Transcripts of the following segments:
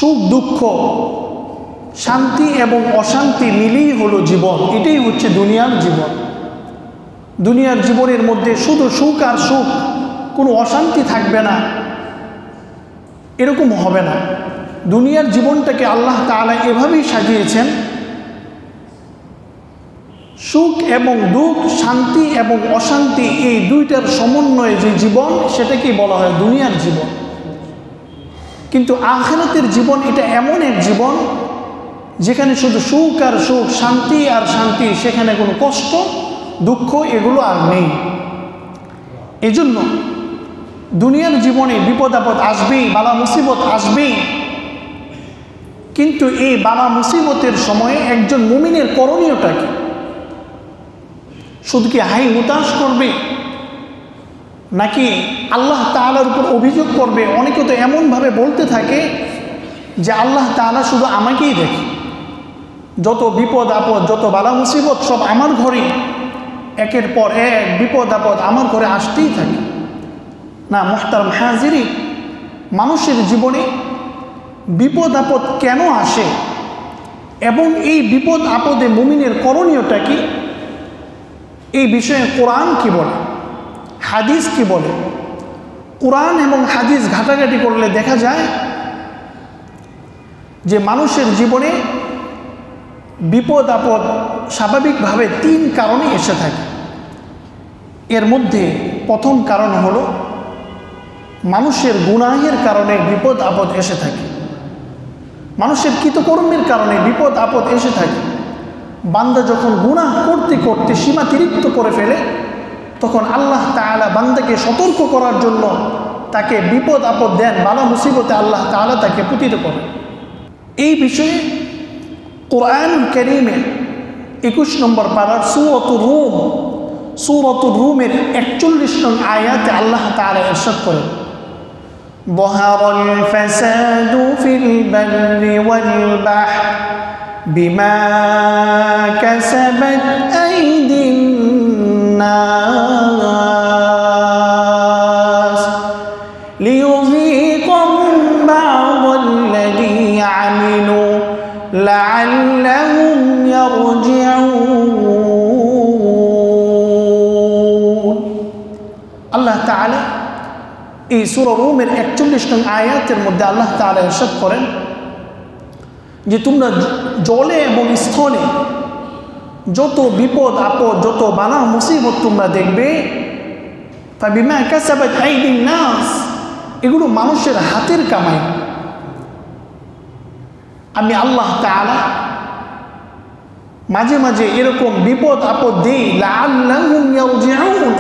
সুখ দুঃখ, শান্তি এবং অশান্তি মিলেই হলো জীবন। এটাই হচ্ছে দুনিয়ার জীবন। দুনিয়ার জীবনের মধ্যে শুধু সুখ আর সুখ, কোনো অশান্তি থাকবে না, এরকম হবে না। দুনিয়ার জীবনটাকে আল্লাহ তাআলা এভাবেই সাজিয়েছেন, সুখ এবং দুঃখ, শান্তি এবং অশান্তি, এই দুইটার সমন্বয়ে যে জীবন, সেটাকেই বলা হয় দুনিয়ার জীবন। কিন্তু আখিরাতের জীবন এটা এমন এক জীবন যেখানে শুধু সুখ আর সুখ, শান্তি আর শান্তি, সেখানে কোনো কষ্ট দুঃখ এগুলো আর নেই। এজন্য দুনিয়ার জীবনে বিপদ আপদ আসবেই, বালা মুসিবত আসবেই, কিন্তু এই বালা মুসিবতের সময়ে একজন মুমিনের করণীয়টা কি? শুধু কি হাই হুতাশ করবে, নাকি আল্লাহ তাআলার উপর অভিযোগ করবে? অনেকে তো এমনভাবে বলতে থাকে যে আল্লাহ তাআলা শুধু আমাকেই দেখে, যত বিপদ আপদ, যত বালা মুসিবত সব আমার ঘরে, একের পর এক বিপদ আপদ আমার ঘরে আসতেই থাকে। না মুহতারাম হাজিরিন, মানুষের জীবনে বিপদ আপদ কেন আসে এবং এই বিপদ আপদে মুমিনের করণীয়টা কি, এই বিষয়ে কোরআন কি বলে, হাদিস কি বলে? কোরআন এবং হাদিস ঘাটাঘাটি করলে দেখা যায় যে মানুষের জীবনে বিপদ আপদ স্বাভাবিকভাবে 3 কারণে এসে থাকে। এর মধ্যে প্রথম কারণ হলো মানুষের গুনাহের কারণে বিপদ আপদ এসে থাকে। মানুষের কৃতকর্মের কারণে বিপদ আপদ এসে থাকে। বান্দা যখন গুনাহ করতে করতে সীমাতিরিক্ত করে ফেলে, তখন আল্লাহ তাআলা বান্দাকে সতর্ক করার জন্য তাকে বিপদ আপদ দেন, বালা মুসিবতে আল্লাহ তাআলা তাকে পতিত করেন। এই বিষয়ে কোরআন কারীমে 21 নম্বর পারার সূরাতুর রুমের 41 নং আয়াতে আল্লাহ তাআলা ইরশাদ করেন, যাহারাল ফাসাদু ফিল বাররি ওয়াল বাহর বিমা কাসাবাত আইদিন নাস লিয়ুযীকাহুম বা'দাল্লাযী আমিলু লাআল্লাহুম ইয়ারজিউন। আল্লাহ তাআলা এই সূরা রুমের 41 নং আয়াতের মধ্যে আল্লাহ তাআলা ইরশাদ করেন যে তোমরা জলে এবং স্থলে যত বিপদ আপদ, যত বালা মুসিবত তোমরা দেখবে, ফাবিমা কাসাবাত আইদিন নাস, এগুলো মানুষের হাতের কামাই। আমি আল্লাহ তাআলা মাঝে মাঝে এরকম বিপদ আপদ দেই, লাআল্লাহুম ইয়ারজিউন,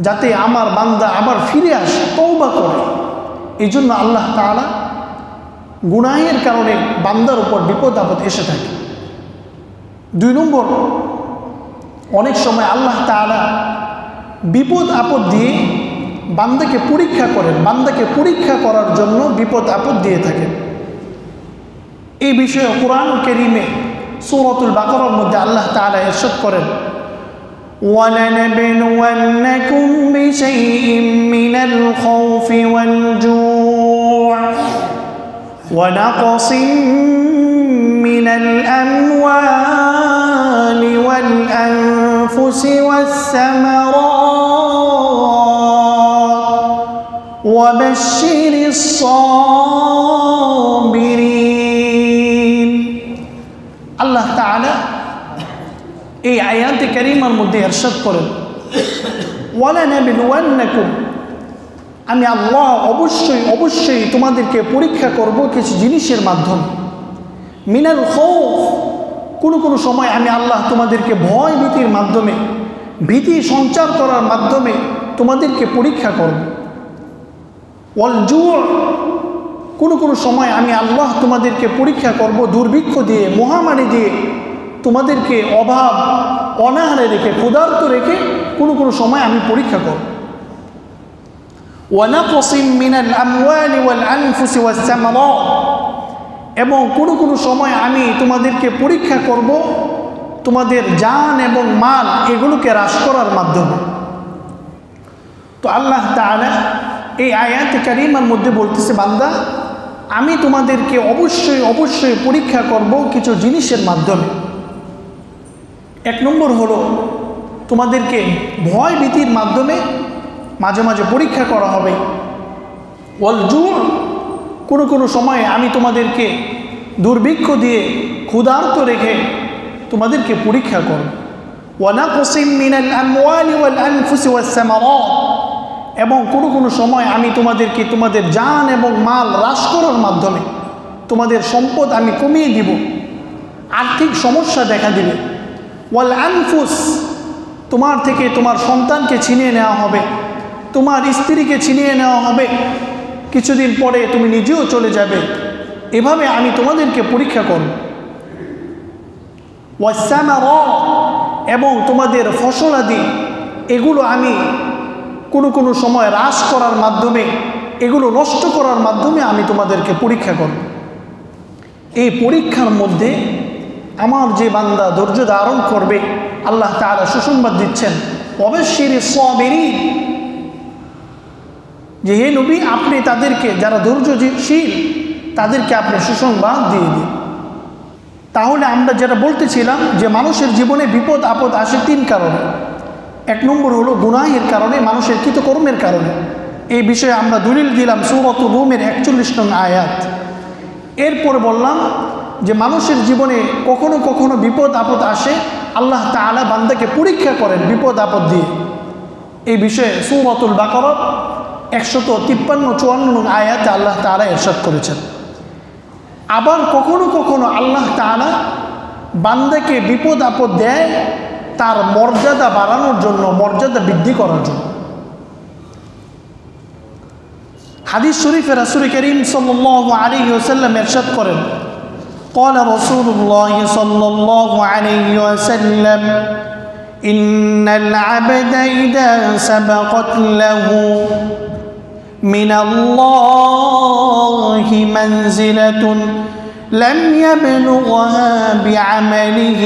যাতে আমার বান্দা আবার ফিরে আসে, তওবা করে। এই জন্য আল্লাহ তাআলা গুনাহের কারণে বান্দার উপর বিপদ আপদ এসে থাকে। 2 নম্বর, অনেক সময় আল্লাহ তাআলা বিপদ আপদ দিয়ে বান্দাকে পরীক্ষা করেন, বান্দাকে পরীক্ষা করার জন্য বিপদ আপদ দিয়ে থাকেন। এই বিষয়ে কোরআন কারীমে সূরাতুল বাকারার মধ্যে আল্লাহ তাআলা ইরশাদ করেন, وَلَنَبْلُوَنَّكُمْ بِشَيْءٍ مِّنَ الْخَوْفِ وَالْجُوعِ وَنَقْصٍ مِّنَ الْأَمْوَالِ وَالْأَنفُسِ وَالثَّمَرَاتِ وَبَشِّرِ الصَّابِرِينَ। আল্লাহ তাআলা এই আয়াতে কারীমার মধ্যে ইরশাদ করেন, ওয়ালানাবলুওয়ান্নাকুম, আমি আল্লাহ অবশ্যই তোমাদেরকে পরীক্ষা করব কিছু জিনিসের মাধ্যমে। মিনাল খৌফ, কোনো সময় আমি আল্লাহ তোমাদেরকে ভয় ভীতির মাধ্যমে, ভীতি সঞ্চার করার মাধ্যমে তোমাদেরকে পরীক্ষা করব। ওয়াল জু', কোনো সময় আমি আল্লাহ তোমাদেরকে পরীক্ষা করব দুর্ভিক্ষ দিয়ে, মহামারী দিয়ে, তোমাদেরকে অভাব অনাহারে রেখে, ক্ষুধার্ত রেখে কোনো সময় আমি পরীক্ষা করব। ওয়ানাকসিম মিনাল আমওয়ালি ওয়াল আনফুসি ওয়াস সামারাত, এবং কোনো সময় আমি তোমাদেরকে পরীক্ষা করব তোমাদের জান এবং মাল এগুলোকে হ্রাস করার মাধ্যমে। তো আল্লাহ তাআলা এই আয়াতে কারীমার মধ্যে বলতেছে, বান্দা আমি তোমাদেরকে অবশ্যই অবশ্যই পরীক্ষা করব কিছু জিনিসের মাধ্যমে। এক নম্বর হলো তোমাদেরকে ভয় ভীতির মাধ্যমে মাঝে মাঝে পরীক্ষা করা হবে। ওয়াল জুর, কোনো কোনো সময়ে আমি তোমাদেরকে দুর্ভিক্ষ দিয়ে ক্ষুধার্ত রেখে তোমাদেরকে পরীক্ষা করব। ওয়া নাকসিম মিনাল আমওয়ালি ওয়াল আনফুসি ওয়াস সামারাত, এবং কোনো কোনো সময় আমি তোমাদেরকে তোমাদের জান এবং মাল হ্রাস করার মাধ্যমে তোমাদের সম্পদ আমি কমিয়ে দিব, আর্থিক সমস্যা দেখা দিবে। ওয়াল আনফুস, তোমার থেকে তোমার সন্তানকে ছিনিয়ে নেওয়া হবে, তোমার স্ত্রীকে ছিনিয়ে নেওয়া হবে, কিছুদিন পরে তুমি নিজেও চলে যাবে। এভাবে আমি তোমাদেরকে পরীক্ষা করব। ওয়াস সামারাত, এবং তোমাদের ফসলাদি এগুলো আমি কোনো কোনো সময় হ্রাস করার মাধ্যমে, এগুলো নষ্ট করার মাধ্যমে আমি তোমাদেরকে পরীক্ষা করব। এই পরীক্ষার মধ্যে আমার যে বান্দা ধৈর্য ধারণ করবে, আল্লাহ তাআলা সুসংবাদ দিচ্ছেন, ওয়াবাশশিরিস সাবিরিন, যে হে নবী আপনি তাদেরকে, যারা ধৈর্যশীল তাদেরকে আপনি সুসংবাদ দিয়ে দিন। তাহলে আমরা যেটা বলতেছিলাম যে মানুষের জীবনে বিপদ আপদ আসে তিন কারণে। এক নম্বর হলো গুনাহের কারণে, মানুষের কৃতকর্মের কারণে। এই বিষয়ে আমরা দলিল দিলাম সূরাতুর রুমের 41 নং আয়াত। এরপর বললাম যে মানুষের জীবনে কখনো কখনো বিপদ আপদ আসে, আল্লাহ তাআলা বান্দাকে পরীক্ষা করেন বিপদ আপদ দিয়ে। এই বিষয়ে সূরাতুল বাকারা 153-54 নং আয়াতে আল্লাহ তাআলা ইরশাদ করেছেন। আবার কখনো কখনো আল্লাহ তাআলা বান্দাকে বিপদ আপদ দেয় তার মর্যাদা বাড়ানোর জন্য, মর্যাদা বৃদ্ধি করার জন্য। হাদিস শরীফে রাসূল করিম সাল্লাল্লাহু আলাইহি ওয়াসাল্লাম ইরশাদ করেন, قال رسول الله صلى الله عليه وسلم إن العبد إذا سبقت له من الله منزلة لم يبلغها بعمله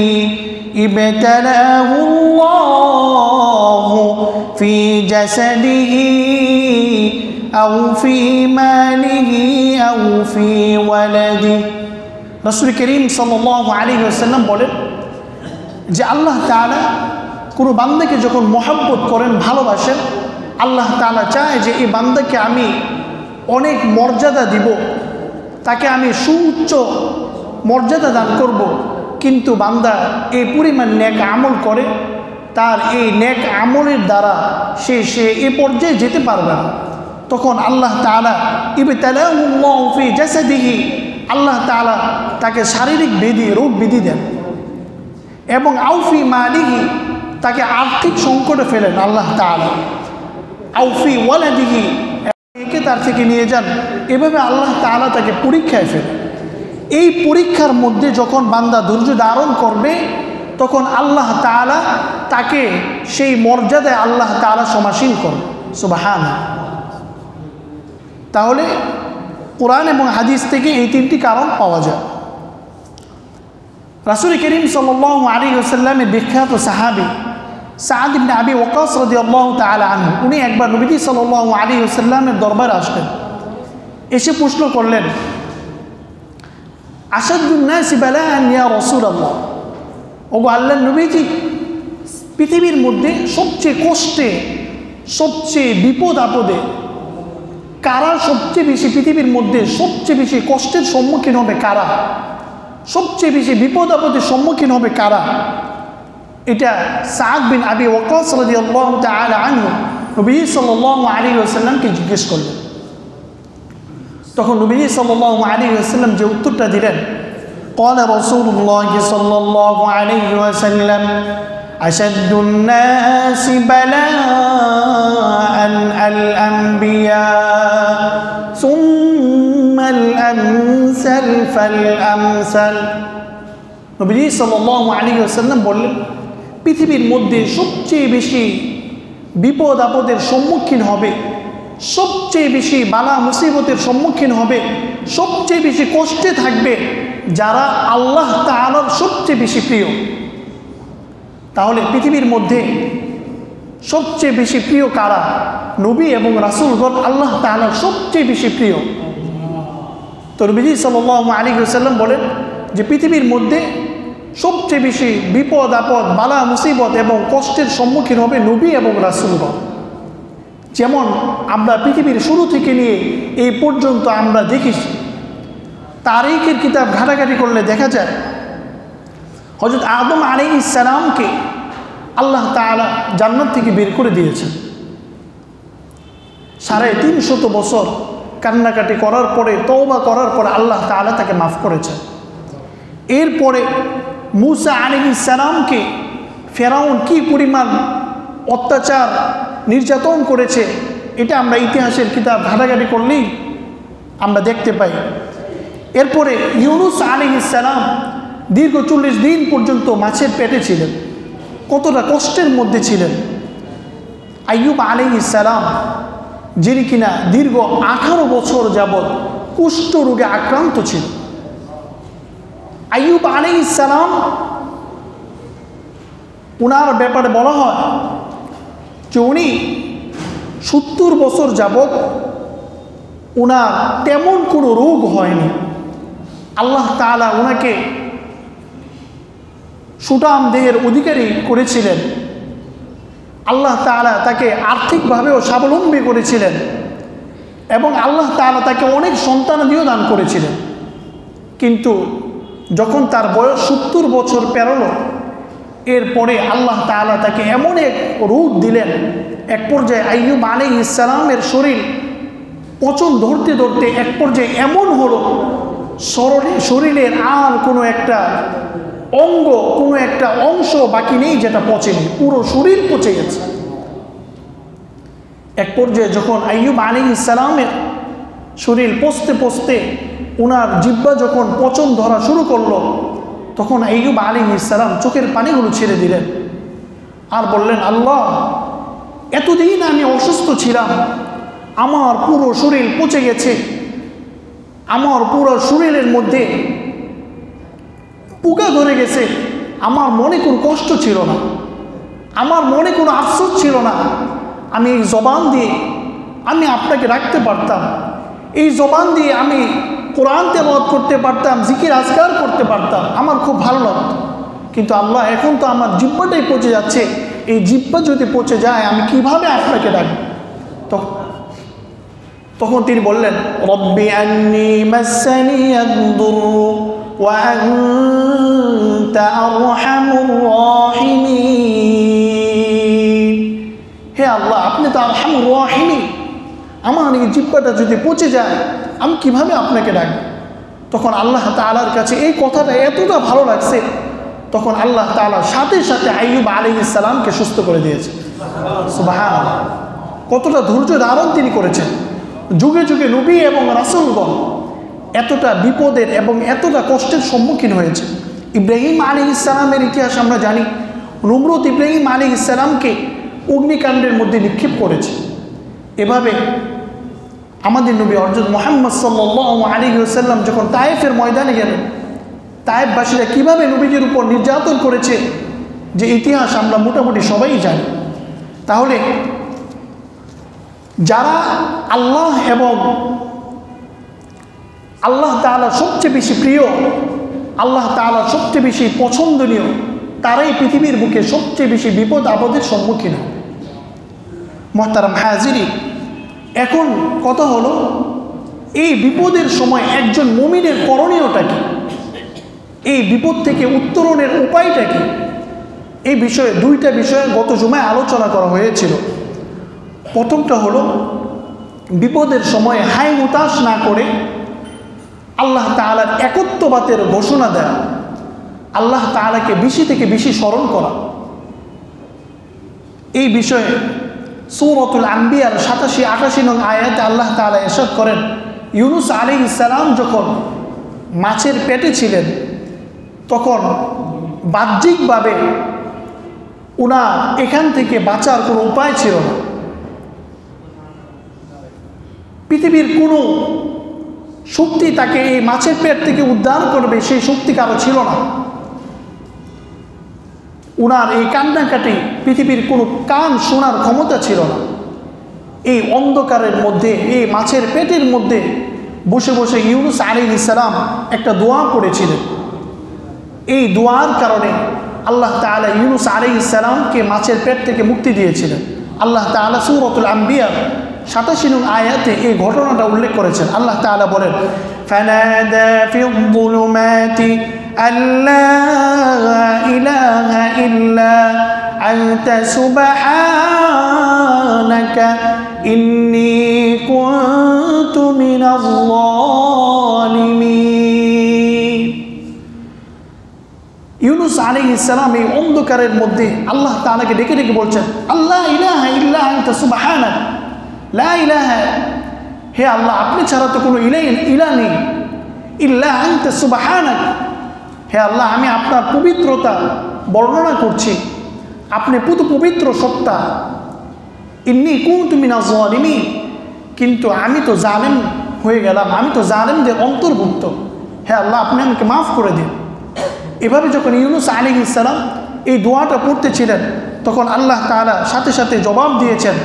ابتلاه الله في جسده أو في ماله أو في ولده। রাসূল করিম সাল্লাল্লাহু আলাইহি ওয়াসাল্লাম বলেন যে আল্লাহ তাআলা কোনো বান্দাকে যখন মহব্বত করেন, ভালোবাসেন, আল্লাহ তাআলা চায় যে এই বান্দাকে আমি অনেক মর্যাদা দিব, তাকে আমি সুউচ্চ মর্যাদা দান করব। কিন্তু বান্দা এই পরিমাণ নেক আমল করে, তার এই নেক আমলের দ্বারা সে এ পর্যায়ে যেতে পারবে না। তখন আল্লাহ তাআলা ইবতালাহুল্লাহু ফি জাসাদিহি, আল্লাহ তাআলা তাকে শারীরিক ব্যাধি, রোগ ব্যাধি দেন, এবং আউফি মালিহি, তাকে আর্থিক সংকটে ফেলেন আল্লাহ তাআলা, আউফি ওয়ালাদিহি, একে তার থেকে নিয়ে যান। এভাবে আল্লাহ তাআলা তাকে পরীক্ষায় ফেলেন। এই পরীক্ষার মধ্যে যখন বান্দা ধৈর্য ধারণ করবে, তখন আল্লাহ তাআলা তাকে সেই মর্যাদায় আল্লাহ তাআলা সমাসীন করবে। সুবহানাল্লাহ। তাহলে কোরআন এবং হাদিস থেকে এই তিনটি কারণ পাওয়া যায়। রাসূল করিম সাল্লাল্লাহু আলাইহি ওয়াসাল্লামের বিখ্যাত সাহাবী সাদ ইবনে আবি ওয়াক্কাস রাদিয়াল্লাহু তাআলা আনহু, উনি একবার নবীজি সাল্লাল্লাহু আলাইহি ওয়াসাল্লামের দরবারে আসলেন। এসে প্রশ্ন করলেন, আশাদ্দুন নাসি বালাআন ইয়া রাসূলুল্লাহ, ওগো আল্লাহর নবীজি, পৃথিবীর মধ্যে সবচেয়ে কষ্টে, সবচেয়ে বিপদ আপদে কারা সবচেয়ে বেশি, পৃথিবীর মধ্যে সবচেয়ে বেশি কষ্টের সম্মুখীন হবে কারা, সবচেয়ে বেশি বিপদ আপদের সম্মুখীন হবে কারা? এটা সাদ বিন আবি ওয়াক্কাস রাদিয়াল্লাহু তাআলা আনহু নবী সাল্লাল্লাহু আলাইহি ওয়াসাল্লামকে জিজ্ঞেস করলেন। তখন নবী সাল্লাল্লাহু আলাইহি ওয়াসাল্লাম যে উত্তরটা দিলেন, قال رسول الله صلى الله عليه وسلم أشد الناس بلاء الأنبياء ثم الأمثل فالأمثل। নবী সাল্লাল্লাহু আলাইহি ওয়াসাল্লাম বললেন, পৃথিবীর মধ্যে সবচেয়ে বেশি বিপদ আপদের সম্মুখীন হবে, সবচেয়ে বেশি বালা মুসিবতের সম্মুখীন হবে, সবচেয়ে বেশি কষ্টে থাকবে যারা আল্লাহ তাআলার সবচেয়ে বেশি প্রিয়। তাহলে পৃথিবীর মধ্যে সবচেয়ে বেশি প্রিয় কারা? নবী এবং রাসূলগণ আল্লাহ তাআলার সবচেয়ে বেশি প্রিয়। তো নবীজি সাল্লাল্লাহু আলাইহি ওয়াসাল্লাম বলেন যে পৃথিবীর মধ্যে সবচেয়ে বেশি বিপদ আপদ, বালা মুসিবত এবং কষ্টের সম্মুখীন হবে নবী এবং রাসূলগণ। যেমন আমরা পৃথিবীর শুরু থেকে নিয়ে এই পর্যন্ত আমরা দেখেছি, তারিখের কিতাব ঘাটাঘাটি করলে দেখা যায় হযরত আদম আলাইহিস সালামকে আল্লাহ তাআলা জান্নাত থেকে বের করে দিয়েছেন। 350 বছর কান্নাকাটি করার পরে, তওবা করার পরে আল্লাহ তাআলা তাকে মাফ করেছেন। এরপরে মূসা আলাইহিস সালামকে ফেরাউন কি পরিমাণ অত্যাচার নির্যাতন করেছে, এটা আমরা ইতিহাসের কিতাব ঘাটাঘাটি করলেই আমরা দেখতে পাই। এরপরে ইউনুস আলাইহিস সালাম দীর্ঘ 40 দিন পর্যন্ত মাছের পেটে ছিলেন, কতটা কষ্টের মধ্যে ছিলেন। আইয়ুব আলাইহিস সালাম, যিনি কিনা দীর্ঘ 18 বছর যাবৎ কুষ্ঠ রোগে আক্রান্ত ছিল। আইয়ুব আলাইহিস সালাম, উনার ব্যাপারে বলা হয় যে উনি 70 বছর যাবৎ উনার তেমন কোনো রোগ হয়নি। আল্লাহ তাআলা উনাকে সুঠাম দেহের অধিকারী করেছিলেন। আল্লাহ তাআলা তাকে আর্থিকভাবেও স্বাবলম্বী করেছিলেন এবং আল্লাহ তাআলা তাকে অনেক সন্তানাদিও দান করেছিলেন। কিন্তু যখন তার বয়স 70 বছর পেরোলো, এরপরে আল্লাহ তাআলা তাকে এমন এক রোগ দিলেন, এক পর্যায়ে আইয়ুব আলাইহিস সালামের শরীর পচন ধরতে ধরতে এক পর্যায়ে এমন হলো শরীরের আর কোনো একটা অঙ্গ, কোনো একটা অংশ বাকি নেই যেটা পচেনি, পুরো শরীর পচে গেছে। এক পর্যায়ে যখন আইয়ুব আলাইহিস সালামের শরীর পচতে পচতে ওনার জিহ্বা যখন পচন ধরা শুরু করলো, তখন আইয়ুব আলাইহিস সালাম চোখের পানিগুলো ছেড়ে দিলেন আর বললেন, আল্লাহ, এতদিন আমি অসুস্থ ছিলাম, আমার পুরো শরীর পচে গেছে, আমার পুরো শরীরের মধ্যে পোকা ধরে গেছে, আমার মনে কোনো কষ্ট ছিল না, আমার মনে কোনো আফসোস ছিল না। আমি এই জবান দিয়ে আমি আপনাকে রাখতে পারতাম, এই জবান দিয়ে আমি কোরআন তেলাওয়াত করতে পারতাম, জিকির আজকার করতে পারতাম, আমার খুব ভালো লাগতো। কিন্তু আল্লাহ, এখন তো আমার জিহ্বাটাই পচে যাচ্ছে, এই জিহ্বা যদি পচে যায় আমি কিভাবে আপনাকে ডাকব? তখন তিনি বললেন, রব্বি আন্নী মাসসানিয়াদ দুররু ওয়া আনতা আরহামুর রাহিমিন। হে আল্লাহ, আপনি তো আরহামুর রাহিমিন, আমার এই জিহ্বাটা যদি পচে যায় আমি কিভাবে আপনাকে ডাকব? তখন আল্লাহ তাআলার কাছে এই কথাটা এতটা ভালো লাগছে, তখন আল্লাহ তাআলা সাথে সাথে আইয়ুব আলাইহিস সালামকে সুস্থ করে দিয়েছে। সুবহানাল্লাহ, কতটা ধৈর্য ধারণ তিনি করেছেন। যুগে যুগে নবী এবং রাসূলগণ এতটা বিপদের এবং এতটা কষ্টের সম্মুখীন হয়েছে। ইব্রাহিম আলাইহিস সালামের ইতিহাস আমরা জানি, নমরুদ ইব্রাহিম আলাইহিস সালামকে অগ্নিকাণ্ডের মধ্যে নিক্ষেপ করেছে। এভাবে আমাদের নবী হযরত মুহাম্মদ সাল্লাল্লাহু আলাইহি ওয়াসাল্লাম যখন তায়েফের ময়দানে গেলেন, তায়েফবাসীরা কীভাবে নবীজির উপর নির্যাতন করেছে যে ইতিহাস আমরা মোটামুটি সবাই জানি। তাহলে যারা আল্লাহ এবং আল্লাহ তাআলা সবচেয়ে বেশি প্রিয়, আল্লাহ তাআলা সবচেয়ে বেশি পছন্দনীয়, তারাই পৃথিবীর বুকে সবচেয়ে বেশি বিপদ আপদের সম্মুখীন হবে। মুহতারাম হাজিরিন, এখন কথা হলো, এই বিপদের সময় একজন মুমিনের করণীয়টা কি, এই বিপদ থেকে উত্তরণের উপায়টা কি, এই বিষয়ে দুইটা বিষয়ে গত জুমায় আলোচনা করা হয়েছিল। প্রথমটা হলো, বিপদের সময় হাই হুতাশ না করে আল্লাহ তাআলার একত্ববাদের ঘোষণা দেয়া, আল্লাহ তাআলাকে বেশি থেকে বেশি স্মরণ করা। এই বিষয়ে সূরাতুল আম্বিয়ার 87-88 নং আয়াতে আল্লাহ তাআলা ইরশাদ করেন, ইউনুস আলাইহিস সালাম যখন মাছের পেটে ছিলেন তখন বাহ্যিকভাবে ওনার এখান থেকে বাঁচার কোনো উপায় ছিল না। পৃথিবীর কোনো শক্তি তাকে এই মাছের পেট থেকে উদ্ধার করবে সেই শক্তি কারো ছিল না। ওনার এই কান্নাকাটি পৃথিবীর কোনো কান শোনার ক্ষমতা ছিল না। এই অন্ধকারের মধ্যে, এই মাছের পেটের মধ্যে বসে বসে ইউনুস আলাইহিস সালাম একটা দোয়া পড়েছিলেন। এই দোয়ার কারণে আল্লাহ তাআলা ইউনুস আলাইহিস সালামকে মাছের পেট থেকে মুক্তি দিয়েছিলেন। আল্লাহ তাআলা সূরাতুল আম্বিয়া 87 নং আয়াতে এই ঘটনাটা উল্লেখ করেছেন। আল্লাহ তাআলা বলেন, ফানাদা ফিয-যুলুমাতি আল্লা ইলাহা ইল্লা আনতা সুবহানাকা ইন্নী কুনতু মিনাজ যালিমিন। ইউনুস আলাইহিস সালাম এই অন্ধকারের মধ্যে আল্লাহ তাআলাকে ডেকে ডেকে বলছেন, আল্লাহ ইলাহা ইল্লা আনতা সুবহানাক, লা ইলাহা, হে আল্লাহ আপনি ছাড়া তো কোনো ইলাহ নেই, ইল্লা আনতা সুবহানাক, হে আল্লাহ আমি আপনার পবিত্রতা বর্ণনা করছি, আপনি পবিত্র সত্তা, ইন্নী কুনতু মিনাজ যালিমিন, কিন্তু আমি তো জালেম হয়ে গেলাম, আমি তো জালেমদের অন্তর্ভুক্ত, হে আল্লাহ আপনি আমাকে মাফ করে দিন। এভাবে যখন ইউনুস আলাইহিস সালাম এই দোয়াটা পড়তেছিলেন তখন আল্লাহ তাআলা সাথে সাথে জবাব দিয়েছেন,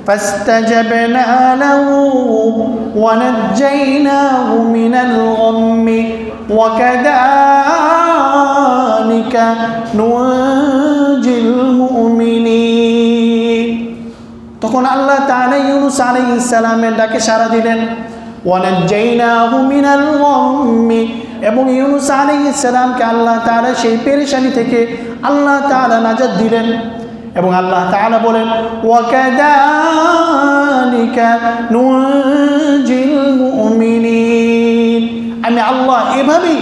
ফাস্তাজাবনা লাহু ওয়া নাজ্জাইনাহু মিনাল গাম্মি ওয়া কাযালিকা নুনজিল মুমিনিন। তখন আল্লাহ তাআলা ইউনুস আলাইহিস সালামের ডাকে সাড়া দিলেন, ওয়া নাজ্জাইনাহু মিনাল গাম্মি, এবং ইউনুস আলাইহিস সালামকে আল্লাহ তাআলা সেই পেরেশানি থেকে আল্লাহ তাআলা নাজাত দিলেন। এবং আল্লাহ তাআলা বলেন, ওয়া কাযালিকা নুনজিল মুমিনিন, আমি আল্লাহ এভাবেই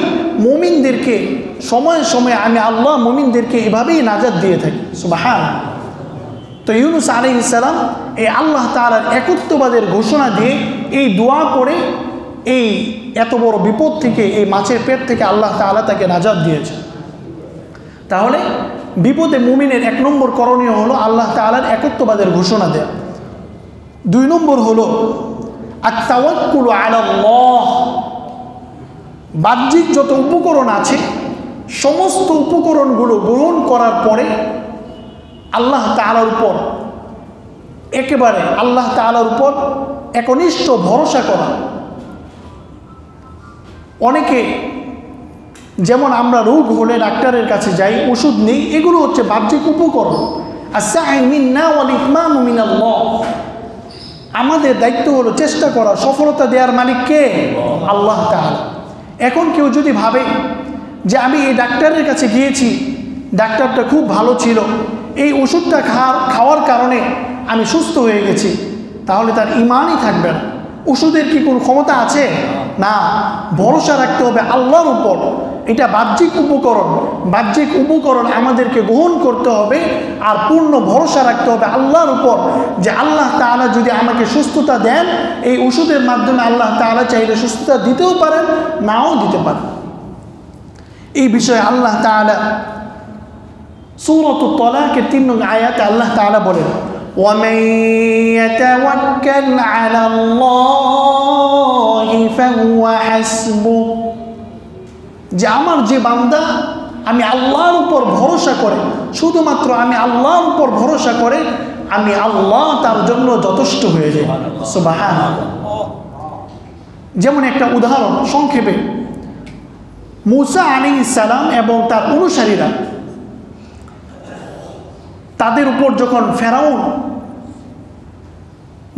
মুমিনদেরকে সময়ে সময়ে আমি আল্লাহ মুমিনদেরকে এভাবেই নাজাত দিয়ে থাকি। সুবহানাল্লাহ। তো ইউনুস আলাইহিস সালাম এই আল্লাহ তাআলার একত্ববাদের ঘোষণা দিয়ে এই দোয়া করে এই এত বড় বিপদ থেকে, এই মাছের পেট থেকে আল্লাহ তাআলা তাকে নাজাত দিয়েছে। তাহলে বিপদে মুমিনের 1 নম্বর করণীয় হলো আল্লাহ তাআলার একত্ববাদের ঘোষণা দেয়া। 2 নম্বর হলো আত-তাওয়াক্কুলু আলাল্লাহ। বাহ্যিক যত উপকরণ আছে সমস্ত উপকরণগুলো গ্রহণ করার পরে আল্লাহ তাআলার উপর একেবারে আল্লাহ তাআলার উপর একনিষ্ঠ ভরসা করা। অনেকে যেমন আমরা রোগ হলে ডাক্তারের কাছে যাই, ওষুধ নেই, এগুলো হচ্ছে বাহ্যিক উপকরণ। আস-সা'ই মিন্না ওয়াল ইতমামু মিনাল্লাহ। আমাদের দায়িত্ব হলো চেষ্টা করা, সফলতা দেওয়ার মালিক কে? আল্লাহ তাআলা। এখন কেউ যদি ভাবে যে আমি এই ডাক্তারের কাছে গিয়েছি, ডাক্তারটা খুব ভালো ছিল, এই ওষুধটা খাওয়ার কারণে আমি সুস্থ হয়ে গেছি, তাহলে তার ঈমানই থাকবে না। ওষুধের কি কোনো ক্ষমতা আছে? না, ভরসা রাখতে হবে আল্লাহর উপর। এটা বাহ্যিক উপকরণ, বাহ্যিক উপকরণ আমাদেরকে গ্রহণ করতে হবে আর পূর্ণ ভরসা রাখতে হবে আল্লাহর উপর যে আল্লাহ তাআলা যদি আমাকে সুস্থতা দেন, এই ওষুধের মাধ্যমে আল্লাহ তাআলা চাইলে সুস্থতা দিতেও পারেন, নাও দিতে পারেন। এই বিষয়ে আল্লাহ তাআলা সূরাতুত তালাকের 3 নং আয়াতে আল্লাহ তাআলা বলেন, وَمَن يَتَوَكَّلْ عَلَى اللَّهِ فَهُوَ حَسْبُهُ, যে আমার যে বান্দা আমি আল্লাহর উপর ভরসা করে, শুধুমাত্র আমি আল্লাহর উপর ভরসা করে, আমি আল্লাহ তার জন্য যথেষ্ট হয়ে যাই। সুবহানাল্লাহ। যেমন একটা উদাহরণ সংক্ষেপে, মূসা আলাইহিস সালাম এবং তার অনুসারীরা, তাদের উপর যখন ফেরাউন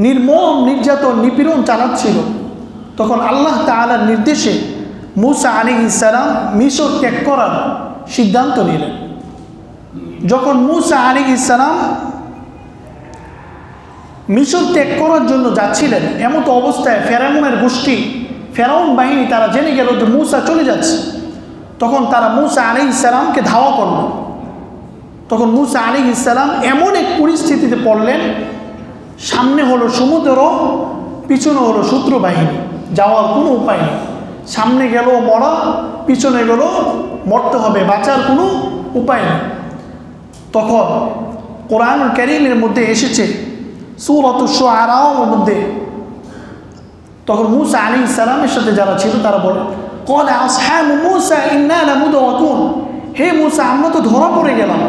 নির্মম নির্যাতন নিপীড়ন চালাচ্ছিল, তখন আল্লাহ তাআলার নির্দেশে মূসা আলাইহিস সালাম মিশর ত্যাগ করার সিদ্ধান্ত নিলেন। যখন মূসা আলাইহিস সালাম মিশর ত্যাগ করার জন্য যাচ্ছিলেন, এমতো অবস্থায় ফেরাউনের গোষ্ঠী, ফেরাউন বাহিনী তারা জেনে গেল যে মূসা চলে যাচ্ছে। তখন তারা মূসা আলাইহিস সালামকে ধাওয়া করল। তখন মূসা আলাইহিস সালাম এমন এক পরিস্থিতিতে পড়লেন, সামনে হলো সমুদ্র, পিছনে হলো শত্রু বাহিনী, যাওয়ার কোনো উপায় নেই। সামনে গেল মরা, পিছনে গেল মরতে হবে, বাঁচার কোনো উপায় নেই। তখন কোরআনুল কারীমের মধ্যে এসেছে সূরাতুশ শুআরার মধ্যে, তখন মূসা আলাইহিস সালামের সাথে যারা ছিল তারা বলে, ক্বালা আসহাবু মূসা ইন্না লামুদরাকুন, হে মূসা আমরা তো ধরা পড়ে গেলাম।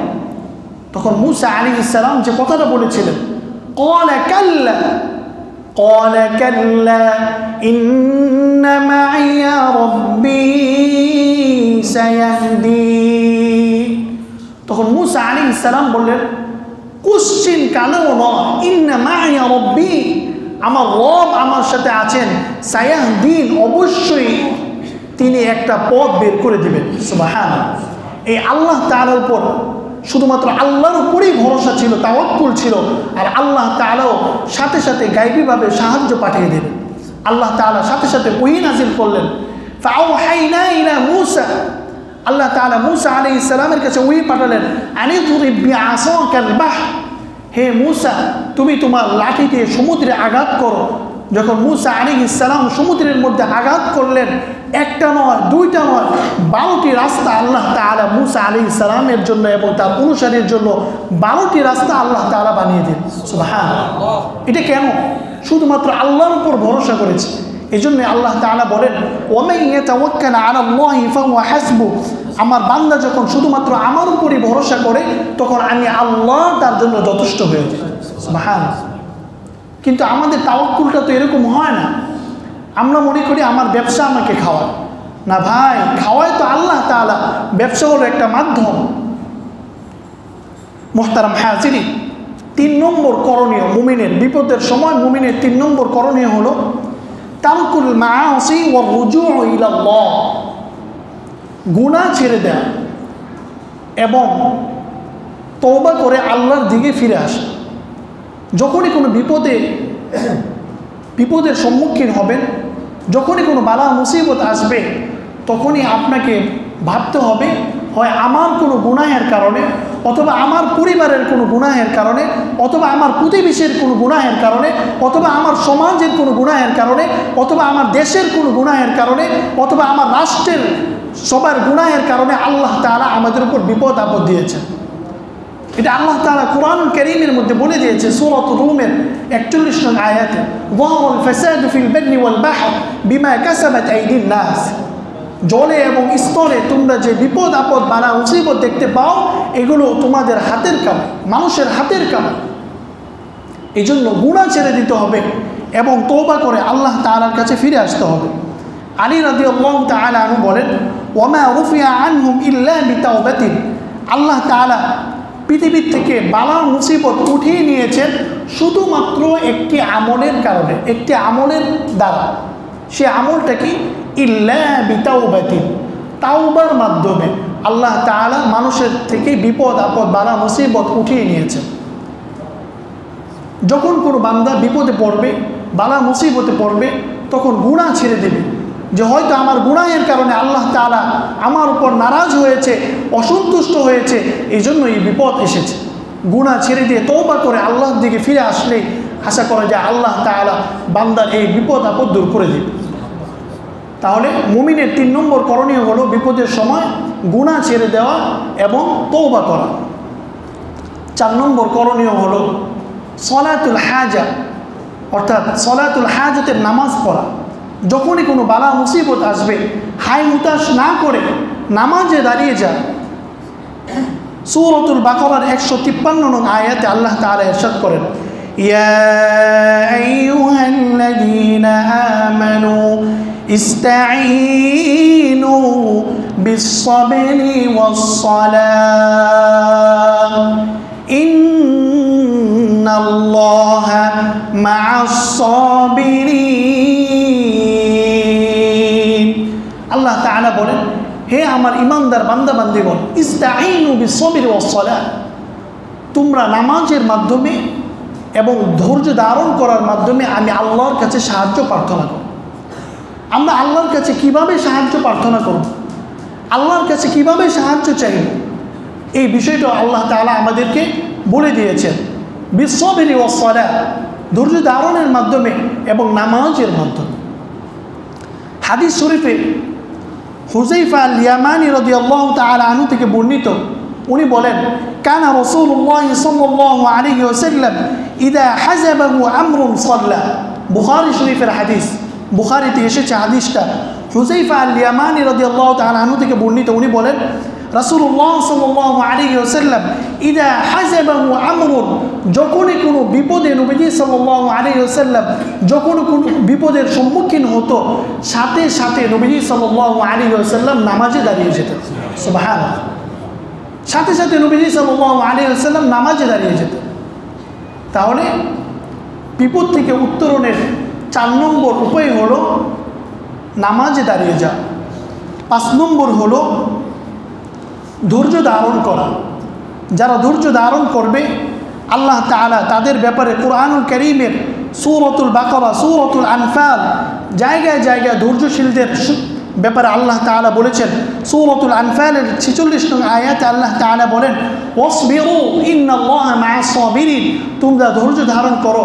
তখন মূসা আলাইহিস সালাম যে কথাটা বলেছিলেন, ক্বালা কাল্লা ইন্ন ইন্না মাইয়া রব্বি সায়াহদিন। তখন মূসা আলাইহিস সালাম বললেন, কুশ্চিন কালেও নয়, ইন্না মাইয়া রব্বি, আমার রব আমার সাথে আছেন, সায়াহদিন, অবশ্যই তিনি একটা পথ বের করে দিবেন। সুবহানাল্লাহ। এই আল্লাহ তাআলার উপর, শুধুমাত্র আল্লাহর উপরেই ভরসা ছিল, তাওয়াক্কুল ছিল, আর আল্লাহ তাআলাও সাথে সাথে গায়বীভাবে সাহায্য পাঠিয়ে দিলেন। আল্লাহ তাআলা সাথে সাথে ওহী নাযিল করলেন। ফাআওহাইনা ইলা মূসা, আল্লাহ তাআলা মূসা আলাইহিস সালামের কাছে ওহী পাঠালেন, আনিদরিব বিআসাকাল বাহর, হে মূসা তুমি তোমার লাঠি দিয়ে সমুদ্রে আঘাত করো। যখন মূসা আলাইহিস সালাম সমুদ্রের মধ্যে আঘাত করলেন, একটা নয়, দুইটা নয়, 12টি রাস্তা আল্লাহ তাআলা মূসা আলাইহিস সালামের জন্য এবং তার অনুসারীর জন্য 12টি রাস্তা আল্লাহ তাআলা বানিয়ে দিলেন। সুবহানাল্লাহ। এটা কেন? শুধুমাত্র আল্লাহর উপর ভরসা করেছে। এই জন্য আল্লাহ তাআলা বলেন, ওয়ামান ইয়াতাওয়াক্কাল আলাল্লাহি ফাহুয়া হাসবুহ, আমার বান্দা যখন শুধুমাত্র আমার উপরই ভরসা করে, তখন আমি আল্লাহ তার জন্য যথেষ্ট হয়ে যাই। সুবহানাল্লাহ। কিন্তু আমাদের তাওয়াক্কুলটা তো এরকম হয় না। আমরা মনে করি আমার ব্যবসা আমাকে খাওয়ায়। না ভাই, খাওয়ায় তো আল্লাহ তাআলা, ব্যবসা হলো একটা মাধ্যম। মুহতারাম হাজিরিন, 3 নম্বর করণীয় মুমিনের, বিপদের সময় মুমিনের 3 নম্বর করণীয় হলো তারকুল মাআসি ওয়া রুজুউ ইলাল্লাহ, গুনাহ ছেড়ে দেওয়া এবং তওবা করে আল্লাহর দিকে ফিরে আসা। যখনই কোনো বিপদের সম্মুখীন হবেন, যখনই কোনো বালা মুসিবত আসবে, তখনই আপনাকে ভাবতে হবে, হয় আমার কোনো গুনাহের কারণে, অথবা আমার পরিবারের কোনো গুনাহের কারণে, অথবা আমার প্রতিবেশীর কোনো গুনাহের কারণে, অথবা আমার সমাজের কোনো গুনাহের কারণে, অথবা আমার দেশের কোনো গুনাহের কারণে, অথবা আমার রাষ্ট্রের সবার গুনাহের কারণে আল্লাহ তাআলা আমাদের উপর বিপদ আপদ দিয়েছেন। এটা আল্লাহ তাআলা কুরআনুল কারীমের মধ্যে বলে দিয়েছে, সূরাতুর রুমের 41 নং আয়াতে, যাহারাল ফাসাদু ফিল বাররি ওয়াল বাহর বিমা কাসাবাত আইদিন নাস। জলে এবং স্তরে তোমরা যে বিপদ আপদ বালা মুসিবত দেখতে পাও, এগুলো তোমাদের হাতের কামাই, মানুষের হাতের কামাই। এই জন্য গুনাহ ছেড়ে দিতে হবে এবং তওবা করে আল্লাহ তাআলার কাছে ফিরে আসতে হবে। আলী রাদিয়াল্লাহু তাআলা আনহু বলেন, ওয়ামা রুফিয়া আনহুম ইল্লা বিতাওবাতিন, আল্লাহ তাআলা পৃথিবীর থেকে বালা মুসিবত উঠিয়ে নিয়েছেন শুধুমাত্র একটি আমলের কারণে, একটি আমলের দ্বারা। সে আমলটা কি? ইল্লা বিতাওবাতিন, তাওবার মাধ্যমে আল্লাহ তাআলা মানুষের থেকে বিপদ আপদ বালা মুসিবত উঠিয়ে নিয়েছেন। যখন কোনো বান্দা বিপদে পড়বে, বালা মুসিবতে পড়বে, তখন গুনাহ ছেড়ে দেবে, যে হয়তো আমার গুনাহের কারণে আল্লাহ তাআলা আমার উপর নারাজ হয়েছে, অসন্তুষ্ট হয়েছে, এই জন্য এই বিপদ এসেছে। গুনাহ ছেড়ে দিয়ে তওবা করে আল্লাহর দিকে ফিরে আসলে আশা করা যায় আল্লাহ তাআলা বান্দার এই বিপদ আপদ দূর করে দেবে। তাহলে মুমিনের 3 নম্বর করণীয় হলো বিপদের সময় গুনাহ ছেড়ে দেওয়া এবং তওবা করা। 4 নম্বর করণীয় হলো সলাতুল হাজা, অর্থাৎ সলাতুল হাজতের নামাজ পড়া। যখনই কোনো বালা মুসিবত আসবে, হাই হুতাশ না করে নামাজে দাঁড়িয়ে যা। সূরাতুল বাকারার 153 নং আয়াতে আল্লাহ তাআলা ইরশাদ করেন, ইয়া আইয়ুহাল্লাযীনা আমানু ইসতাঈনু বিস-সাবরি ওয়াস-সালাহ ইন্নাল্লাহা মা'আস-সাবিরিন। আল্লাহ তাআলা বলেন, হে আমার ইমানদার বান্দা বান্দীগণ, ইসতাঈনু বিস-সাবরি ওয়াস-সালাহ, তোমরা নামাজের মাধ্যমে এবং ধৈর্য ধারণ করার মাধ্যমে আমি আল্লাহর কাছে সাহায্য প্রার্থনা করব। আমরা আল্লাহর কাছে কিভাবে সাহায্য প্রার্থনা করব, আল্লাহর কাছে কিভাবে সাহায্য চাইব, এই বিষয়টা আল্লাহ তাআলা আমাদেরকে বলে দিয়েছেন। বিস-সাবরি ওয়াস-সালাহ, ধৈর্য ধারণের মাধ্যমে এবং নামাজের মাধ্যমে। হাদিস শরীফে হুযায়ফা আল-ইয়ামানি রাদিয়াল্লাহু তাআলা আনহু থেকে বর্ণিত, উনি বলেন, কানা রাসূলুল্লাহ সাল্লাল্লাহু আলাইহি ওয়াসাল্লাম ইযা হাযাবাহু আমরুন সাল্লা। বুখারী শরীফের হাদিস, বুখারীতে এসেছে হাদিসটা। হুযায়ফা আল-ইয়ামানি রাদিয়াল্লাহু তাআলা আনহু থেকে বর্ণিত, উনি বলেন, রাসূলুল্লাহ সাল্লাল্লাহু আলাইহি ওয়াসাল্লাম ইদা হাযাবাহু আমরুন, যখনই কোনো বিপদে নবীজি সাল্লাল্লাহু আলাইহি ওয়াসাল্লাম যখন কোনো বিপদের সম্মুখীন হতো, সাথে সাথে নবীজি সাল্লাল্লাহু আলাইহি ওয়াসাল্লাম নামাজে দাঁড়িয়ে যেতেন। সুবহানাল্লাহ। সাথে সাথে নবীজি সাল্লাল্লাহু আলাইহি ওয়াসাল্লাম নামাজে দাঁড়িয়ে যেতেন। তাহলে বিপদ থেকে উত্তরণের 4 নম্বর উপায় হলো নামাজে দাঁড়িয়ে যাওয়া। 5 নম্বর হলো ধৈর্য ধারণ করা। যারা ধৈর্য ধারণ করবে আল্লাহ তাআলা তাদের ব্যাপারে কুরআনুল কারীমের সূরাতুল বাকারা, সূরাতুল আনফাল জায়গায় জায়গায় ধৈর্যশীলদের ব্যাপারে আল্লাহ তাআলা বলেছেন। সূরাতুল আনফালের 46 নং আয়াতে আল্লাহ তাআলা বলেন, ওয়াসবিরু ইন্নাল্লাহা মা'আস সাবিরিন, তোমরা ধৈর্য ধারণ করো,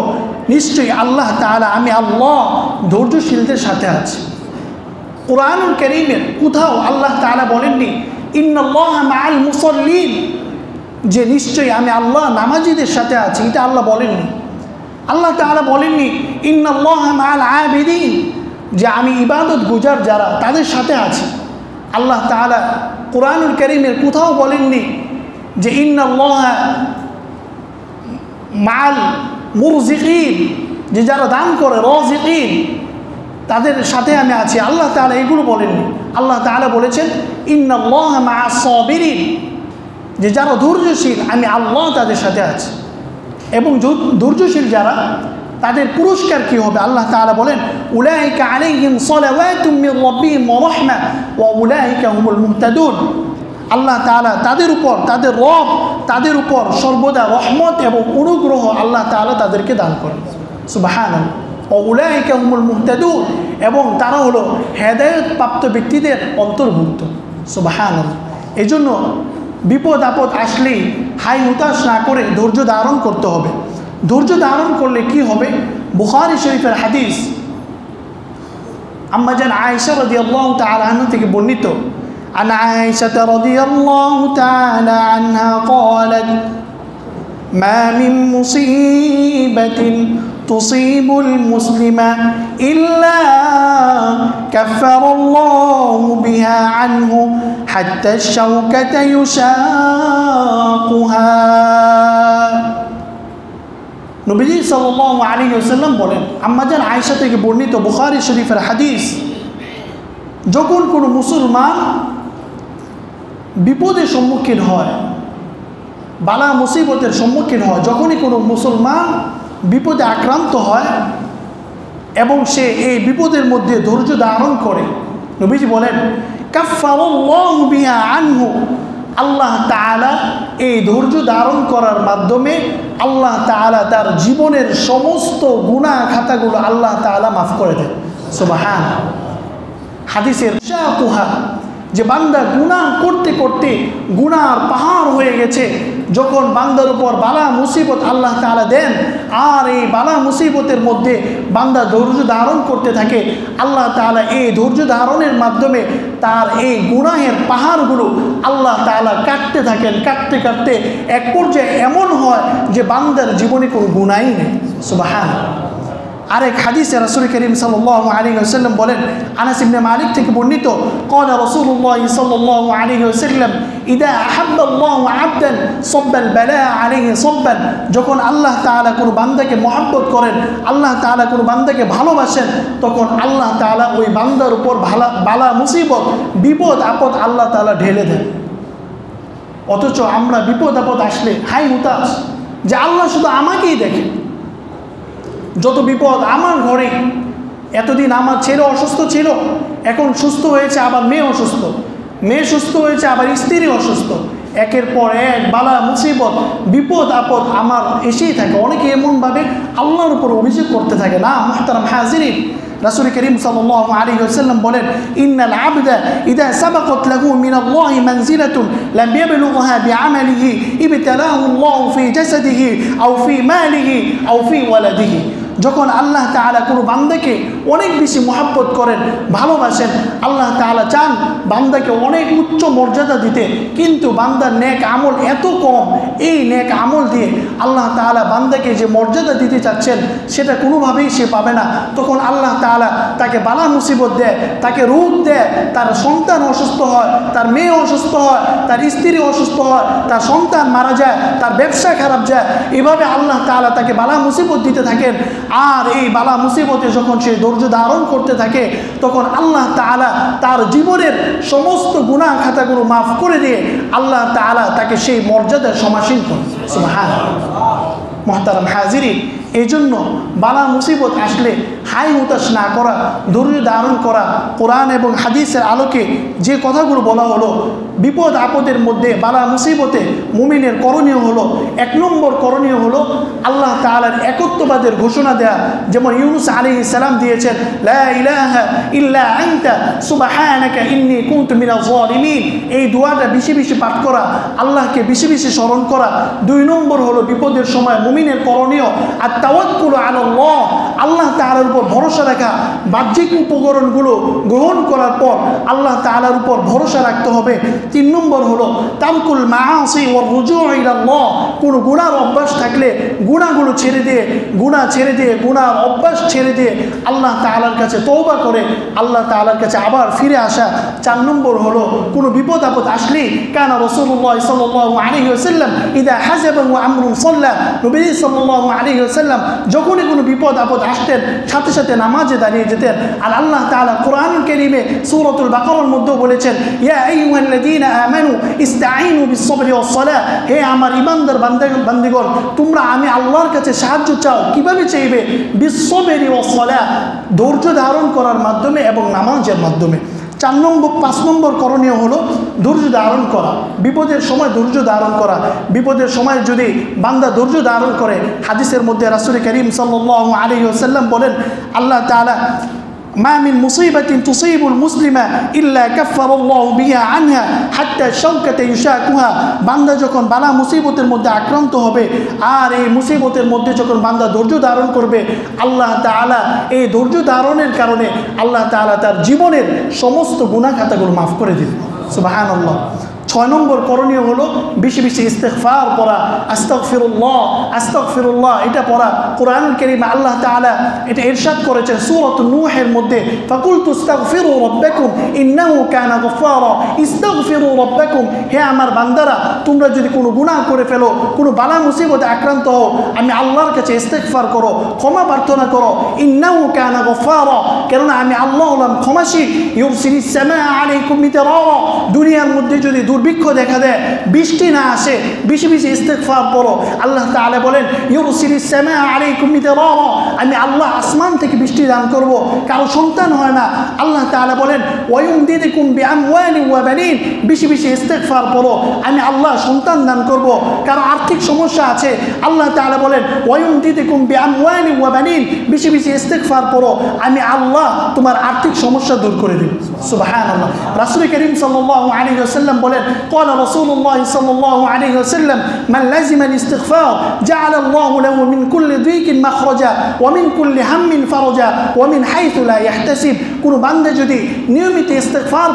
নিশ্চয়ই আল্লাহ তাআলা, আমি আল্লাহ ধৈর্যশীলদের সাথে আছি। কুরআনুল কারীমের কোথাও আল্লাহ তাআলা বলেননি ইন্নাল্লাহা মা'আল মুসাল্লিন, যে নিশ্চয়ই আমি আল্লাহ নামাজীদের সাথে আছি, এটা আল্লাহ বলেননি। আল্লাহ তাআলা বলেননি ইন্নাল্লাহা মা'আল আবিদিন, যে আমি ইবাদত গুজার যারা তাদের সাথে আছি। আল্লাহ তাআলা কুরআনুল কারীমের কোথাও বলেননি যে ইন্নাল্লাহা মা'আল মুরজিকিন, যে যারা দান করে রাজিকিন তাদের সাথে আমি আছি। আল্লাহ তাআলা এগুলো বলেননি। আল্লাহ তাআলা বলেছেন ইন্নাল্লাহা মা'আস সাবিরিন, যে যারা ধৈর্যশীল আমি আল্লাহ তাদের সাথে আছি। এবং ধৈর্যশীল যারা তাদের পুরস্কার কি হবে? আল্লাহ তাআলা বলেন উলাইকা আলাইহিম সালাওয়াতুম মির রাব্বিহিম ওয়া রাহমা ওয়া উলাইকা হুমুল মুহতাদুন। আল্লাহ তাআলা তাদের উপর, তাদের রব তাদের উপর সর্বদা রহমত এবং অনুগ্রহ আল্লাহ তাআলা তাদেরকে দান করেন। সুবহানাল্লাহ। ওয়া উলাইকা হুমুল মুহতাদুন, এবং তারা হলো হেদায়েত প্রাপ্ত ব্যক্তিদের অন্তর্ভুক্ত। সুবহানাল্লাহ। এজন্য বিপদ আপদ আসলেই হাই হুতাশ না করে ধৈর্য ধারণ করতে হবে। ধৈর্য ধারণ করলে কি হবে? বুখারী শরীফের হাদিস আম্মা জান আয়েশা রাদিয়াল্লাহু তাআলা আনহা থেকে বর্ণিত, আন আয়েশা রাদিয়াল্লাহু তাআলা আনহা قالت ما من مصيبة تصيب المسلم إلا كفر الله بها عنه حتى الشوكة يشاقها। নবীজি সাল্লাল্লাহু আলাইহি ওয়াসাল্লাম বলেন, আম্মা জান আয়েশা থেকে বর্ণিত বুখারী শরীফের হাদিস, যখন কোনো মুসলমান বিপদের সম্মুখীন হয়, বালা মুসিবতের সম্মুখীন হয়, যখনই কোনো মুসলমান বিপদে আক্রান্ত হয় এবং সে এই বিপদের মধ্যে ধৈর্য ধারণ করে, নবীজি বলেন কাফফারাল্লাহু বিহা আনহু, আল্লাহ তাআলা এই ধৈর্য ধারণ করার মাধ্যমে আল্লাহ তাআলা তার জীবনের সমস্ত গুনাহ খাতাগুলো আল্লাহ তাআলা মাফ করে দেন। সুবহানাল্লাহ। হাদিসের শাকুহা, যে বান্দা গুনাহ করতে করতে গুনাহর পাহাড় হয়ে গেছে, যখন বান্দার উপর বালা মুসিবত আল্লাহ তাআলা দেন আর এই বালা মুসিবতের মধ্যে বান্দা ধৈর্য ধারণ করতে থাকে, আল্লাহ তাআলা এই ধৈর্য ধারণের মাধ্যমে তার এই গুনাহের পাহাড়গুলো আল্লাহ তাআলা কাটতে থাকেন। কাটতে কাটতে এক পর্যায়ে এমন হয় যে বান্দার জীবনে কোনো গুনাহই নেই। সুবহানাল্লাহ। আরেক হাদিসে রাসূল করিম সাল্লাল্লাহু আলাইহি ওয়াসাল্লাম বলেন, আনাস ইবনে মালিক থেকে বর্ণিত, ক্বালা রাসূলুল্লাহ সাল্লাল্লাহু আলাইহি ওয়াসাল্লাম ইদা আহাব্বাল্লাহু আবদান সাব্বাল বালা আলাইহি সাব্বান, যখন আল্লাহ তাআলা কোনো বান্দাকে মহব্বত করেন, আল্লাহ তাআলা কোনো বান্দাকে ভালোবাসেন, তখন আল্লাহ তাআলা ওই বান্দার উপর বালা মুসিবত বিপদ আপদ আল্লাহ তাআলা ঢেলে দেন। অথচ আমরা বিপদ আপদ আসলে হাই হুতাশ, যে আল্লাহ শুধু আমাকেই দেখে, যত বিপদ আমার ঘরে। এতদিন আমার ছেলে অসুস্থ ছিল, এখন সুস্থ হয়েছে, আবার মেয়ে অসুস্থ, মেয়ে সুস্থ হয়েছে, আবার স্ত্রী অসুস্থ। একের পর এক বালা মুসিবত বিপদ আপদ আমার এসেই থাকে। অনেকে এমনভাবে আল্লাহর উপর অভিযোগ করতে থাকে। না মুহতারাম হাজিরিন, রাসূল করিম সাল্লাল্লাহু আলাইহি ওয়াসাল্লাম বলেন, ইন্নাল আবদা ইযা সাবাকাত লাহু মিনাল্লাহি মানজিলাতুন লাম ইয়াবলুগহা বিআমালিহি ইবতালাহু আল্লাহু ফি জাসাদিহি আও ফি মালিহি আও ফি ওয়ালাদিহি। যখন আল্লাহ তাআলা কোনো বান্দাকে অনেক বেশি মহব্বত করেন, ভালোবাসেন, আল্লাহ তাআলা চান বান্দাকে অনেক উচ্চ মর্যাদা দিতে, কিন্তু বান্দার নেক আমল এত কম, এই নেক আমল দিয়ে আল্লাহ তাআলা বান্দাকে যে মর্যাদা দিতে চাচ্ছেন সেটা কোনোভাবেই সে পাবে না। তখন আল্লাহ তাআলা তাকে বালা মুসিবত দেয়, তাকে রোগ দেয়, তার সন্তান অসুস্থ হয়, তার মেয়ে অসুস্থ হয়, তার স্ত্রী অসুস্থ হয়, তার সন্তান মারা যায়, তার ব্যবসা খারাপ যায়। এভাবে আল্লাহ তাআলা তাকে বালা মুসিবত দিতে থাকেন। আর এই বালা মুসিবতে যখন সে ধৈর্য ধারণ করতে থাকে, তখন আল্লাহ তাআলা তার জীবনের সমস্ত গুনাহ খাতাগুলো মাফ করে দিয়ে আল্লাহ তাআলা তাকে সেই মর্যাদার সমাসীন করেন। সুবহানাল্লাহ। মুহতারাম হাজিরিন, এই জন্য বালা মুসিবত আসলে হাই হুতাশ না করা, ধৈর্য ধারণ করা, কোরআন এবং হাদিসের আলোকে যে কথাগুলো বলা হলো, বিপদ আপদের মধ্যে বালা মুসিবতে মুমিনের করণীয় হলো, 1 নম্বর করণীয় হলো আল্লাহ তাআলার একত্ববাদের ঘোষণা দেয়া। যেমন ইউনূস আলাইহিস সালাম দিয়েছেন, লা ইলাহা ইল্লা আনতা সুবহানাকা ইন্নী কুনতু মিনাজ জালিমিন। এই দোয়াটা বেশি বেশি পাঠ করা, আল্লাহকে বেশি বেশি স্মরণ করা। 2 নম্বর হলো বিপদের সময় মুমিনের করণীয় আর তাওয়াক্কুল আলাল্লাহ, আল্লাহ তাআলার উপর ভরসা রাখা। বাহ্যিক উপকরণগুলো গ্রহণ করার পর আল্লাহ তাআলার উপর ভরসা রাখতে হবে। 3 নম্বর হলো তারকুল মাআসি ওয়ার রুজু' ইলাল্লাহ। কোনো গুনার অভ্যাস থাকলে গুনাহগুলো ছেড়ে দিয়ে, গুনার অভ্যাস ছেড়ে দিয়ে আল্লাহ তাআলার কাছে তওবা করে আল্লাহ তাআলার কাছে আবার ফিরে আসা। 4 নম্বর হলো কোনো বিপদ আপদ আসলে কানা রাসূলুল্লাহ সাল্লাল্লাহু আলাইহি ওয়াসাল্লাম ইদা হাযাবাহু আমরুন সাল্লা, নবী সাল্লাল্লাহু আলাইহি ওয়াসাল্লাম যখনই কোনো বিপদ আপদ আসতেন সাথে সাথে নামাজে দাঁড়িয়ে যেতেন। আর আল্লাহ তাআলা কোরআনুল কারীমে সূরাতুল বাকারার মধ্যে বলেছেন, ইয়া আইয়ুহাল্লাযীনা আমানু ইসতাঈনু বিস-সাবরি ওয়াস-সালাহ। হে আমার ঈমানদার বান্দাগণ, তোমরা আমি আল্লাহর কাছে সাহায্য চাও। কিভাবে চাইবে? বিস-সাবরি ওয়াস-সালাহ, ধৈর্য ধারণ করার মাধ্যমে এবং নামাজের মাধ্যমে। 5 নম্বর করণীয় হলো ধৈর্য ধারণ করা, বিপদের সময় ধৈর্য ধারণ করা। বিপদের সময় যদি বান্দা ধৈর্য ধারণ করে, হাদিসের মধ্যে রাসূল করিম সাল্লাল্লাহু আলাইহি ওয়াসাল্লাম বলেন, আল্লাহ তাআলা মা মিন মুসিবাতিন তুসিবুল মুসলিমা ইল্লা কাফফারাল্লাহু বিহা আনহা হাত্তা শাওকাতা ইউশাকুহা। বান্দা যখন বালা মুসিবতের মধ্যে আক্রান্ত হবে আর এই মুসিবতের মধ্যে যখন বান্দা ধৈর্য ধারণ করবে, আল্লাহ তাআলা এই ধৈর্য ধারণের কারণে আল্লাহ তাআলা তার জীবনের সমস্ত গুনাহ খাতাগুলো মাফ করে দিবেন। সুবহানাল্লাহ। 6 নম্বর করণীয় হলো বেশি বেশি ইস্তিগফার পড়া, আস্তাগফিরুল্লাহ এটা পড়া। কোরআনুল কারীমে আল্লাহ তাআলা এটা ইরশাদ করেছেন সূরাতুন নূহের মধ্যে, ফাকুলতু ইস্তাগফিরু রাব্বাকুম ইন্নাহু কানা গফফারা। ইস্তাগফিরু রাব্বাকুম, হে আমার বান্দারা, তোমরা যদি কোনো গুনাহ করে ফেলো, কোনো বালা মুসিবতে আক্রান্ত হও, আমি আল্লাহর কাছে ইস্তিগফার করো, ক্ষমা প্রার্থনা করো। ইন্নাহু কানা গফফারা, কেননা আমি আল্লাহ হলাম ক্ষমাশীল। ইউরসিলিস সামাআ আলাইকুম মিদরারা, দুনিয়ার মধ্যে যদি দুর্ভিক্ষ দেখা দেয়, বৃষ্টি না আসে, বেশি বেশি ইস্তিগফার পড়ো। আল্লাহ তাআলা বলেন, ইউরসিলিস সামাআ আলাইকুম মিদরারা, আমি আল্লাহ আসমান থেকে বৃষ্টি দান করব। কারো সন্তান হয় না, আল্লাহ তাআলা বলেন, ওয়ায়ুমদিদুকুম বিআমওয়ালিন ওয়া বানিন, বেশি বেশি ইস্তিগফার পড়ো, আমি আল্লাহ সন্তান দান করব। কারো আর্থিক সমস্যা আছে, আল্লাহ তাআলা বলেন, ওয়ায়ুমদিদুকুম বিআমওয়ালিন ওয়া বানিন, বেশি বেশি ইস্তিগফার পড়ো, আমি আল্লাহ তোমার আর্থিক সমস্যা দূর করে দেব। সুবহানাল্লাহ। রাসূল করিম সাল্লাল্লাহু আলাইহি ওয়াসাল্লাম বলেন, قال رسول الله صلى الله عليه وسلم من لزم الاستغفار جعل الله له من كل ضيق مخرجا ومن كل هم فرجا ومن حيث لا يحتسب। কোনো বান্দা যদি নিয়মিত ইস্তিগফার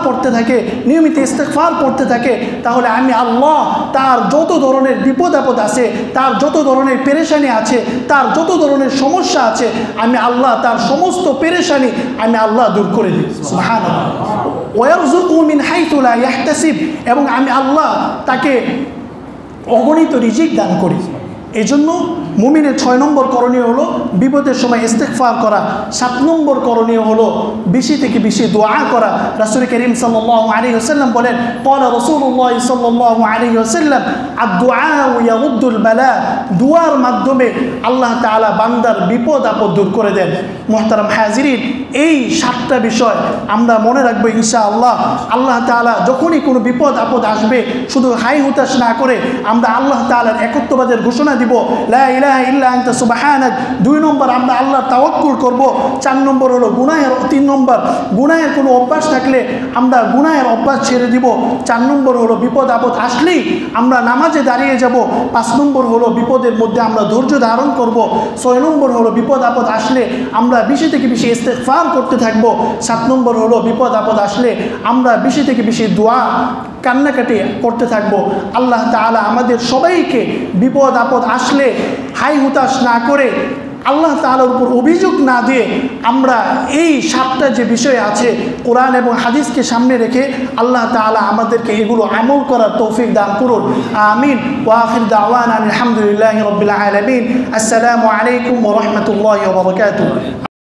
পড়তে থাকে তাহলে আমি আল্লাহ তার যত ধরনের বিপদ আপদ আছে, তার যত ধরনের পেরেশানি আছে, তার যত ধরনের সমস্যা আছে, আমি আল্লাহ তার সমস্ত পেরেশানি আমি আল্লাহ দূর করে দিই। সুবহানাল্লাহ। ওয়ারযুকু মিন হাইথু লা ইয়াহতাসিব, এবং আমি আল্লাহ তাকে অগণিত রিজিক দান করি। এই জন্য মুমিনের 6 নম্বর করণীয় হলো বিপদের সময় ইস্তিগফার করা। 7 নম্বর করণীয় হলো বেশি থেকে বেশি দোয়া করা। রাসূল করিম সাল্লাল্লাহু আলাইহি ওয়াসাল্লাম বলেন, ক্বালা রাসূলুল্লাহ সাল্লাল্লাহু আলাইহি ওয়াসাল্লাম আদ-দুআউ ইয়াউদ্দুল বালা, দুআর মাধ্যমে আল্লাহ তাআলা বান্দার বিপদ আপদ দূর করে দেন। মুহতারাম হাজিরিন, এই 7টা বিষয় আমরা মনে রাখবো ইনশাআল্লাহ। আল্লাহ তাআলা যখনই কোনো বিপদ আপদ আসবে, শুধু হাই হুতাশ না করে আমরা আল্লাহ তাআলার একত্ববাদের ঘোষণা দিব, লা ইলাহা ইল্লা আনতা সুবহানাক। 2 নম্বর আমরা আল্লাহর তাওয়াক্কুল করব। 4 নম্বর হলো গুনাহের 3 নম্বর গুনাহের কোনো অভ্যাস থাকলে আমরা গুনাহের অভ্যাস ছেড়ে দিব। 4 নম্বর হলো বিপদ আপদ আসলেই আমরা নামাজে দাঁড়িয়ে যাব। 5 নম্বর হলো বিপদের মধ্যে আমরা ধৈর্য ধারণ করব। 6 নম্বর হলো বিপদ আপদ আসলে আমরা বেশি থেকে বেশি ইস্তেগফার করতে থাকব। 7 নম্বর হলো বিপদ আপদ আসলে আমরা বেশি থেকে বেশি দোয়া কান্নাকাটি করতে থাকবো। আল্লাহ তাআলা আমাদের সবাইকে বিপদ আপদ আসলে হাই হুতাশ না করে, আল্লাহ তাআলার উপর অভিযোগ না দিয়ে আমরা এই 7টা যে বিষয় আছে কোরআন এবং হাদিসকে সামনে রেখে আল্লাহ তাআলা আমাদেরকে এগুলো আমল করার তৌফিক দান করুন। আমিন। ওয়া আখির দাওয়ানা আলহামদুলিল্লাহি রাব্বিল আলামিন। আসসালামু আলাইকুম ওয়া রাহমাতুল্লাহি ওয়া বারাকাতুহু।